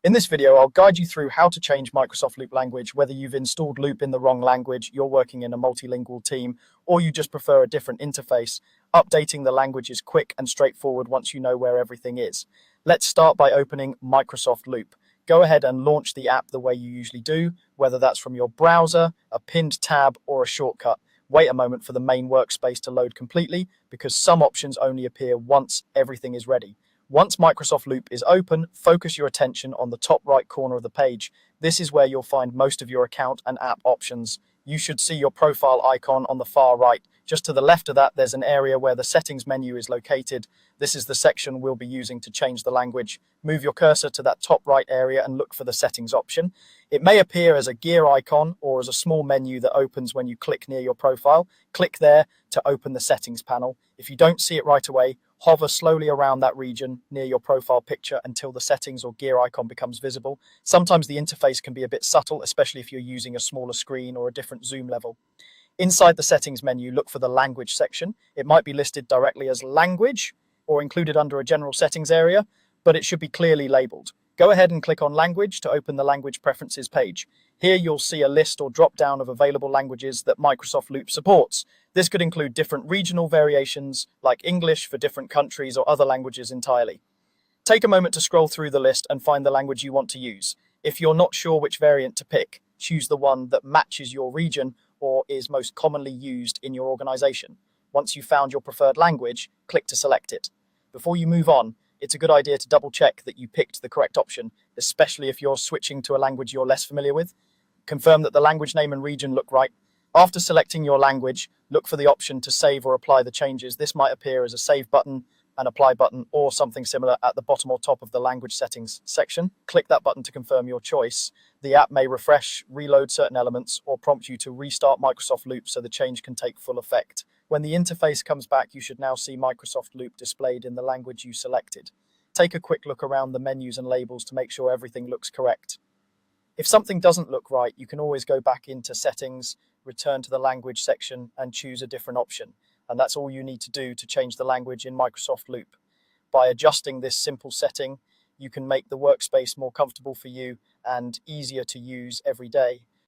In this video, I'll guide you through how to change Microsoft Loop language, whether you've installed Loop in the wrong language, you're working in a multilingual team, or you just prefer a different interface. Updating the language is quick and straightforward once you know where everything is. Let's start by opening Microsoft Loop. Go ahead and launch the app the way you usually do, whether that's from your browser, a pinned tab, or a shortcut. Wait a moment for the main workspace to load completely, because some options only appear once everything is ready. Once Microsoft Loop is open, focus your attention on the top right corner of the page. This is where you'll find most of your account and app options. You should see your profile icon on the far right. Just to the left of that, there's an area where the settings menu is located. This is the section we'll be using to change the language. Move your cursor to that top right area and look for the settings option. It may appear as a gear icon or as a small menu that opens when you click near your profile. Click there to open the settings panel. If you don't see it right away, hover slowly around that region near your profile picture until the settings or gear icon becomes visible. Sometimes the interface can be a bit subtle, especially if you're using a smaller screen or a different zoom level. Inside the settings menu, look for the language section. It might be listed directly as language or included under a general settings area, but it should be clearly labeled. Go ahead and click on language to open the language preferences page. Here you'll see a list or drop down of available languages that Microsoft Loop supports. This could include different regional variations, like English for different countries or other languages entirely. Take a moment to scroll through the list and find the language you want to use. If you're not sure which variant to pick, choose the one that matches your region or is most commonly used in your organization. Once you've found your preferred language, click to select it. Before you move on, it's a good idea to double check that you picked the correct option, especially if you're switching to a language you're less familiar with. Confirm that the language name and region look right. After selecting your language, look for the option to save or apply the changes. This might appear as a save button, an apply button, or something similar at the bottom or top of the language settings section. Click that button to confirm your choice. The app may refresh, reload certain elements, or prompt you to restart Microsoft Loop so the change can take full effect. When the interface comes back, you should now see Microsoft Loop displayed in the language you selected. Take a quick look around the menus and labels to make sure everything looks correct. If something doesn't look right, you can always go back into settings, return to the language section, and choose a different option. And that's all you need to do to change the language in Microsoft Loop. By adjusting this simple setting, you can make the workspace more comfortable for you and easier to use every day.